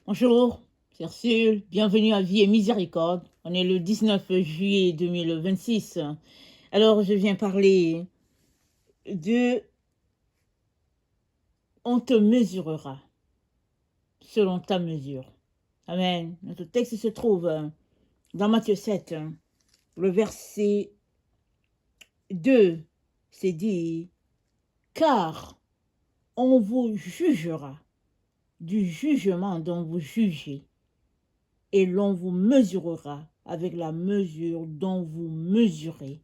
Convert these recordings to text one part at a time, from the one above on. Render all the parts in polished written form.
Bonjour, c'est Ursule, bienvenue à Vie et Miséricorde. On est le 19 juillet 2026. Alors, je viens parler de on te mesurera selon ta mesure. Amen. Notre texte se trouve dans Matthieu 7, le verset 2. C'est dit, car on vous jugera du jugement dont vous jugez, et l'on vous mesurera avec la mesure dont vous mesurez.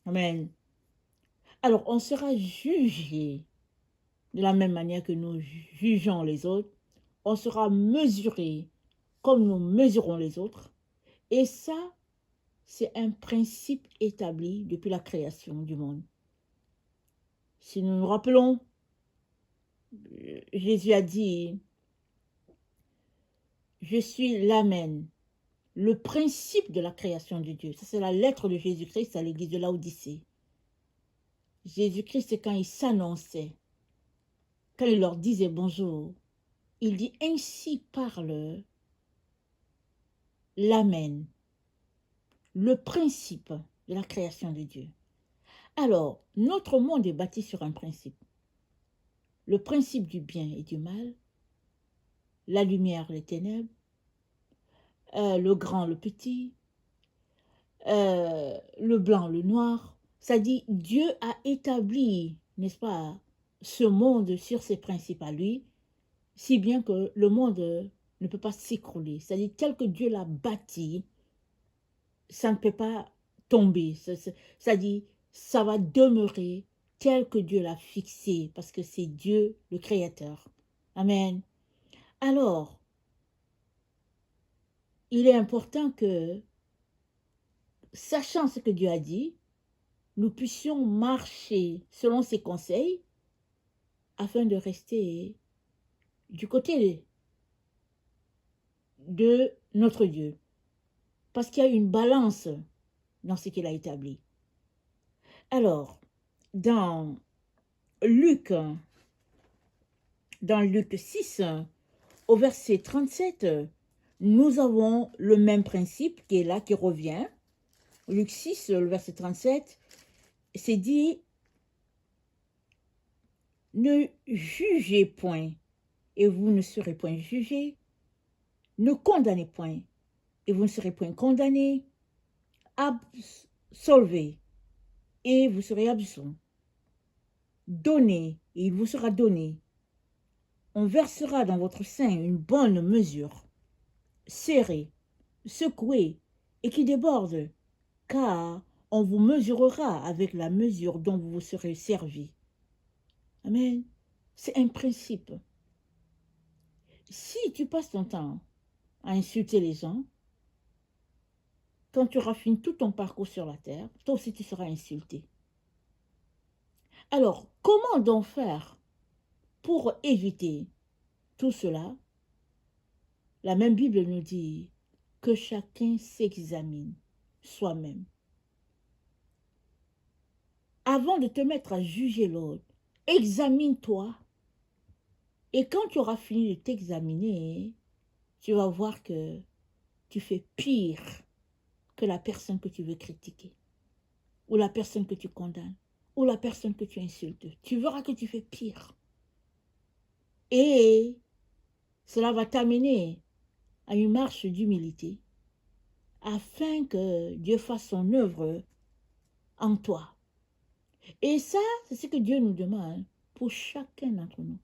Amen. Alors, on sera jugé de la même manière que nous jugeons les autres. On sera mesuré comme nous mesurons les autres. Et ça, c'est un principe établi depuis la création du monde. Si nous nous rappelons, Jésus a dit, je suis l'Amen, le principe de la création de Dieu. Ça, c'est la lettre de Jésus-Christ à l'église de Laodicée. Jésus-Christ, quand il s'annonçait, quand il leur disait bonjour, il dit, ainsi parle l'Amen, le principe de la création de Dieu. Alors, notre monde est bâti sur un principe. Le principe du bien et du mal, la lumière, les ténèbres, le grand, le petit, le blanc, le noir. Ça dit, Dieu a établi, n'est-ce pas, ce monde sur ses principes à lui, si bien que le monde ne peut pas s'écrouler. C'est-à-dire, tel que Dieu l'a bâti, ça ne peut pas tomber. Ça dit, ça va demeurer tel que Dieu l'a fixé, parce que c'est Dieu le Créateur. Amen. Alors, il est important que, sachant ce que Dieu a dit, nous puissions marcher selon ses conseils afin de rester du côté de notre Dieu. Parce qu'il y a une balance dans ce qu'il a établi. Alors, dans Luc 6, au verset 37, nous avons le même principe qui est là, qui revient. Luc 6, le verset 37, c'est dit, ne jugez point et vous ne serez point jugés, ne condamnez point et vous ne serez point condamnés, absolvez et vous serez absous, donnez et il vous sera donné, on versera dans votre sein une bonne mesure, serrée, secouée et qui déborde, car on vous mesurera avec la mesure dont vous vous serez servi. Amen. C'est un principe. Si tu passes ton temps à insulter les gens, quand tu auras fini tout ton parcours sur la terre, toi aussi tu seras insulté. Alors, comment donc faire pour éviter tout cela? La même Bible nous dit que chacun s'examine soi-même. Avant de te mettre à juger l'autre, examine-toi. Et quand tu auras fini de t'examiner, tu vas voir que tu fais pire que la personne que tu veux critiquer, ou la personne que tu condamnes, ou la personne que tu insultes. Tu verras que tu fais pire. Et cela va t'amener à une marche d'humilité, afin que Dieu fasse son œuvre en toi. Et ça, c'est ce que Dieu nous demande pour chacun d'entre nous.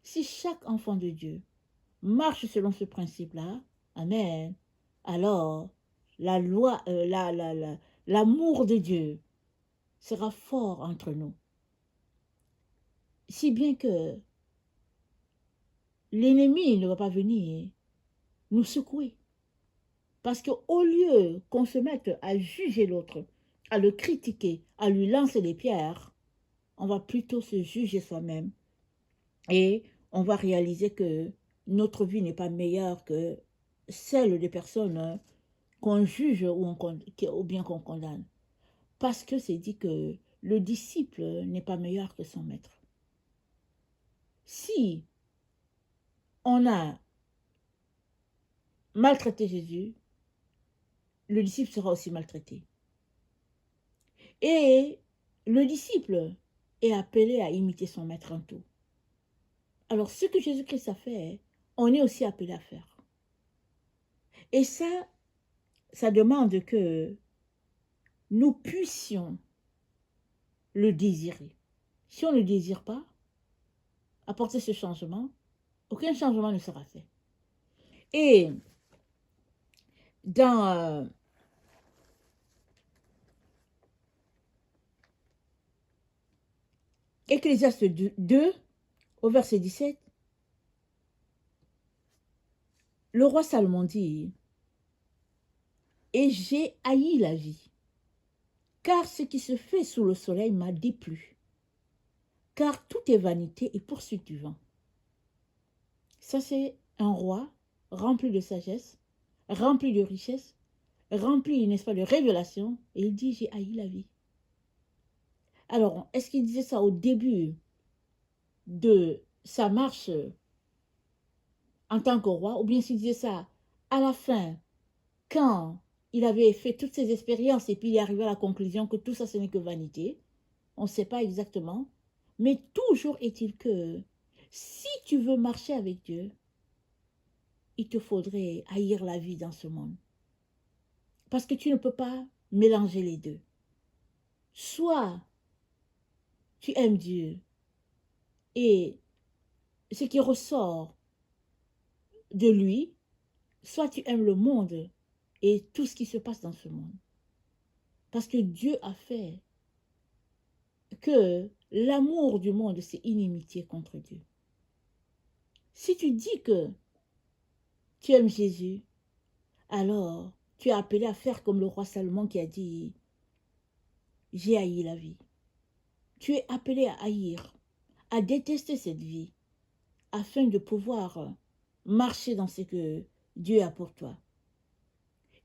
Si chaque enfant de Dieu marche selon ce principe-là, amen, alors la loi, l'amour de Dieu sera fort entre nous. Si bien que l'ennemi ne va pas venir nous secouer. Parce qu'au lieu qu'on se mette à juger l'autre, à le critiquer, à lui lancer des pierres, on va plutôt se juger soi-même. Et on va réaliser que notre vie n'est pas meilleure que celle des personnes qu'on juge ou bien qu'on condamne. Parce que c'est dit que le disciple n'est pas meilleur que son maître. Si on a maltraiter Jésus, le disciple sera aussi maltraité. Et le disciple est appelé à imiter son maître en tout. Alors, ce que Jésus-Christ a fait, on est aussi appelé à faire. Et ça demande que nous puissions le désirer. Si on ne désire pas apporter ce changement, aucun changement ne sera fait. Et dans Ecclésiaste 2, au verset 17, le roi Salomon dit « Et j'ai haï la vie, car ce qui se fait sous le soleil m'a déplu, car tout est vanité et poursuite du vent. » Ça, c'est un roi rempli de sagesse, rempli de richesse, rempli, n'est-ce pas, de révélation, et il dit « J'ai haï la vie. » Alors, est-ce qu'il disait ça au début de sa marche en tant que roi, ou bien s'il disait ça à la fin, quand il avait fait toutes ces expériences et puis il est arrivé à la conclusion que tout ça, ce n'est que vanité? On ne sait pas exactement. Mais toujours est-il que si tu veux marcher avec Dieu, il te faudrait haïr la vie dans ce monde. Parce que tu ne peux pas mélanger les deux. Soit tu aimes Dieu et ce qui ressort de lui, soit tu aimes le monde et tout ce qui se passe dans ce monde. Parce que Dieu a fait que l'amour du monde, c'est inimitié contre Dieu. Si tu dis que tu aimes Jésus, alors tu es appelé à faire comme le roi Salomon qui a dit « J'ai haï la vie ». Tu es appelé à haïr, à détester cette vie, afin de pouvoir marcher dans ce que Dieu a pour toi.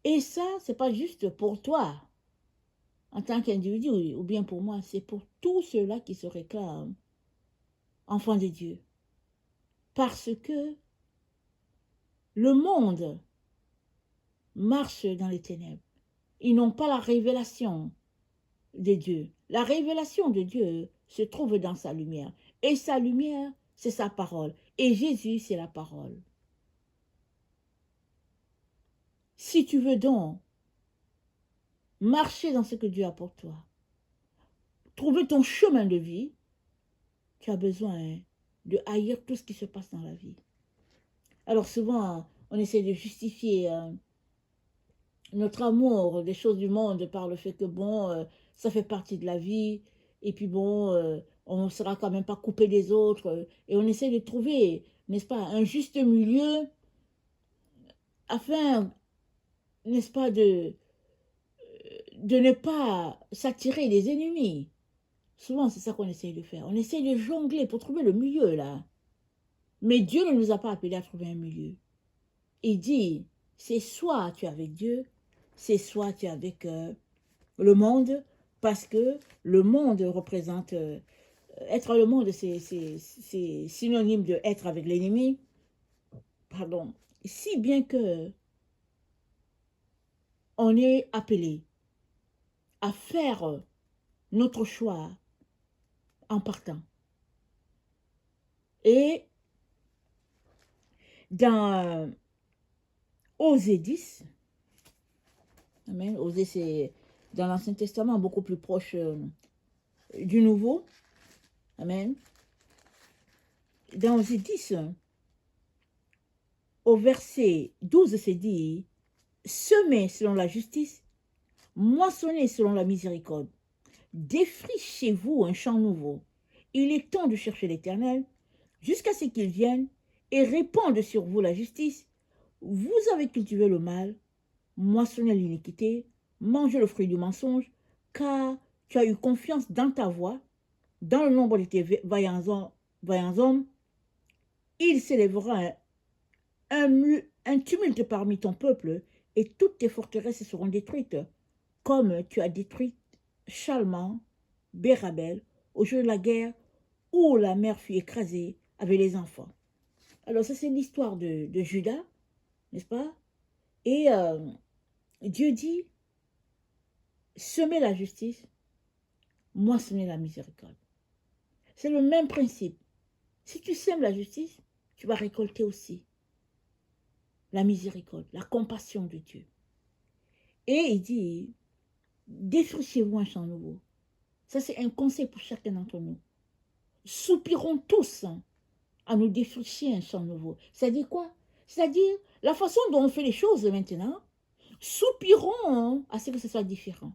Et ça, ce n'est pas juste pour toi, en tant qu'individu, ou bien pour moi, c'est pour tous ceux-là qui se réclament enfants de Dieu. Parce que le monde marche dans les ténèbres. Ils n'ont pas la révélation de Dieu. La révélation de Dieu se trouve dans sa lumière. Et sa lumière, c'est sa parole. Et Jésus, c'est la parole. Si tu veux donc marcher dans ce que Dieu a pour toi, trouver ton chemin de vie, tu as besoin de haïr tout ce qui se passe dans la vie. Alors souvent, on essaie de justifier notre amour des choses du monde par le fait que, bon, ça fait partie de la vie, et puis bon, on ne sera quand même pas coupé des autres, et on essaie de trouver, n'est-ce pas, un juste milieu afin, n'est-ce pas, de ne pas s'attirer des ennemis. Souvent, c'est ça qu'on essaie de faire. On essaie de jongler pour trouver le milieu, là. Mais Dieu ne nous a pas appelés à trouver un milieu. Il dit, c'est soit tu es avec Dieu, c'est soit tu es avec le monde, parce que le monde représente... être le monde, c'est synonyme de être avec l'ennemi. Pardon. Si bien que on est appelé à faire notre choix en partant. Et dans Osée 10, amen, Osée c'est dans l'Ancien Testament beaucoup plus proche du Nouveau, amen. Dans Osée 10, au verset 12, c'est dit « Semez selon la justice, moissonnez selon la miséricorde, défrichez-vous un champ nouveau. Il est temps de chercher l'Éternel, jusqu'à ce qu'il vienne et répande sur vous la justice. Vous avez cultivé le mal, moissonné l'iniquité, mangé le fruit du mensonge, car tu as eu confiance dans ta voix, dans le nombre de tes vaillants hommes. Il s'élèvera un tumulte parmi ton peuple, et toutes tes forteresses seront détruites, comme tu as détruit Chalman, Bérabel, au jour de la guerre, où la mère fut écrasée avec les enfants. » Alors ça, c'est l'histoire de Judas, n'est-ce pas? Et Dieu dit, semez la justice, moissonnez la miséricorde. C'est le même principe. Si tu sèmes la justice, tu vas récolter aussi la miséricorde, la compassion de Dieu. Et il dit, défrichez-vous un champ nouveau. Ça, c'est un conseil pour chacun d'entre nous. Soupirons tous à nous défricher un champ nouveau. C'est-à-dire quoi? C'est-à-dire la façon dont on fait les choses maintenant, soupirons à ce que ce soit différent.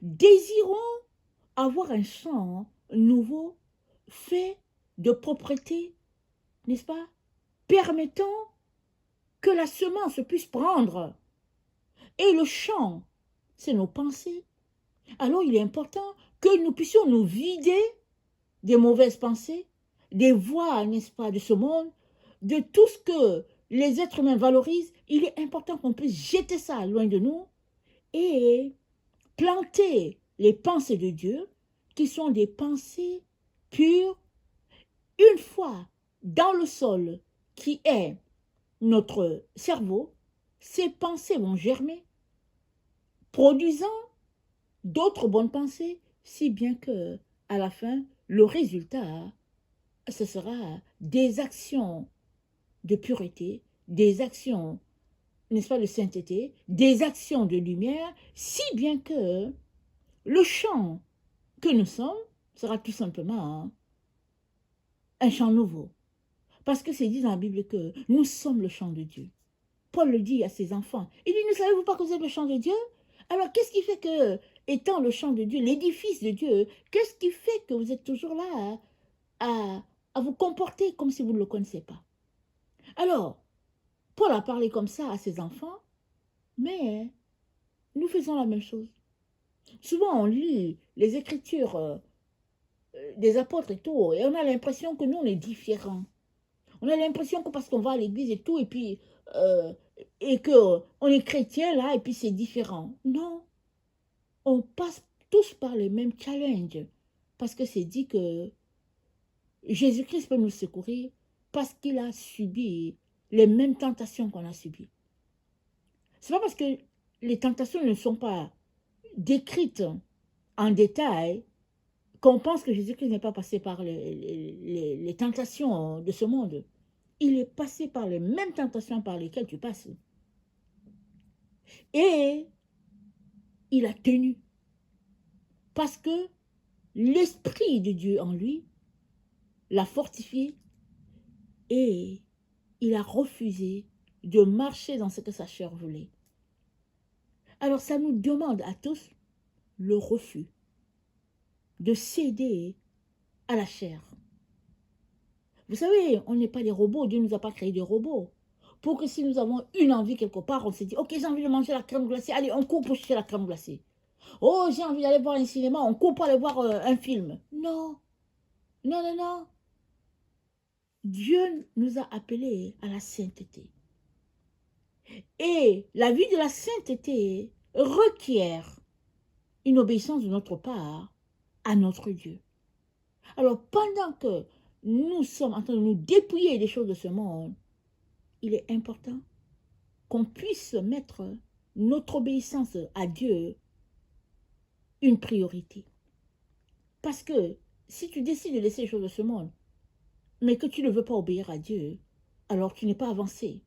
Désirons avoir un champ nouveau fait de propreté, n'est-ce pas? Permettant que la semence puisse prendre. Et le champ, c'est nos pensées. Alors il est important que nous puissions nous vider des mauvaises pensées, des voies, n'est-ce pas, de ce monde, de tout ce que les êtres humains valorisent. Il est important qu'on puisse jeter ça loin de nous et planter les pensées de Dieu, qui sont des pensées pures, une fois dans le sol qui est notre cerveau. Ces pensées vont germer, produisant d'autres bonnes pensées, si bien que à la fin, le résultat, ce sera des actions de pureté, des actions, n'est-ce pas, de sainteté, des actions de lumière, si bien que le champ que nous sommes sera tout simplement un champ nouveau. Parce que c'est dit dans la Bible que nous sommes le champ de Dieu. Paul le dit à ses enfants. Il dit, ne savez-vous pas que vous êtes le champ de Dieu? Alors, qu'est-ce qui fait que, étant le champ de Dieu, l'édifice de Dieu, qu'est-ce qui fait que vous êtes toujours là à vous comporter comme si vous ne le connaissez pas? Alors, Paul a parlé comme ça à ses enfants, mais nous faisons la même chose. Souvent, on lit les écritures des apôtres et tout, et on a l'impression que nous, on est différents. On a l'impression que parce qu'on va à l'église et tout, euh, et qu'on est chrétien là, et puis c'est différent. Non, on passe tous par les mêmes challenges. Parce que c'est dit que Jésus-Christ peut nous secourir parce qu'il a subi les mêmes tentations qu'on a subies. C'est pas parce que les tentations ne sont pas décrites en détail qu'on pense que Jésus-Christ n'est pas passé par les tentations de ce monde. Il est passé par les mêmes tentations par lesquelles tu passes. Et il a tenu. Parce que l'Esprit de Dieu en lui l'a fortifié et il a refusé de marcher dans ce que sa chair voulait. Alors ça nous demande à tous le refus de céder à la chair. Vous savez, on n'est pas des robots, Dieu ne nous a pas créé des robots. Pour que si nous avons une envie quelque part, on se dit, ok, j'ai envie de manger la crème glacée, allez, on court pour chercher la crème glacée. Oh, j'ai envie d'aller voir un cinéma, on court pour aller voir un film. Non, non, non, non. Dieu nous a appelés à la sainteté. Et la vie de la sainteté requiert une obéissance de notre part à notre Dieu. Alors, pendant que nous sommes en train de nous dépouiller des choses de ce monde, il est important qu'on puisse mettre notre obéissance à Dieu une priorité. Parce que si tu décides de laisser les choses de ce monde, mais que tu ne veux pas obéir à Dieu, alors tu n'es pas avancé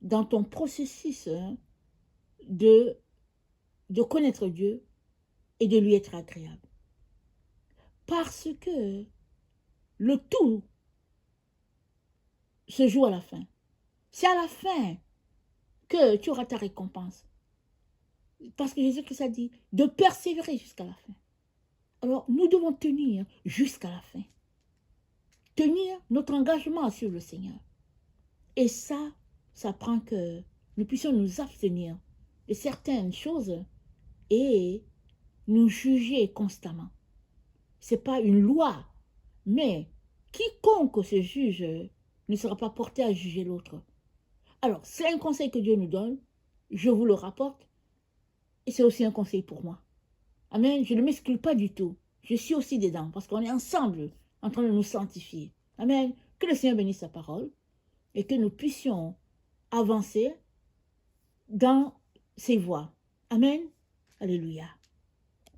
dans ton processus de connaître Dieu et de lui être agréable. Parce que le tout se joue à la fin. C'est à la fin que tu auras ta récompense. Parce que Jésus-Christ a dit de persévérer jusqu'à la fin. Alors, nous devons tenir jusqu'à la fin. Tenir notre engagement sur le Seigneur. Et ça prend que nous puissions nous abstenir de certaines choses et nous juger constamment. Ce n'est pas une loi, mais quiconque se juge ne sera pas porté à juger l'autre. Alors, c'est un conseil que Dieu nous donne, je vous le rapporte, et c'est aussi un conseil pour moi. Amen, je ne m'exclus pas du tout. Je suis aussi dedans, parce qu'on est ensemble en train de nous sanctifier. Amen, que le Seigneur bénisse sa parole, et que nous puissions avancer dans ses voies. Amen. Alléluia.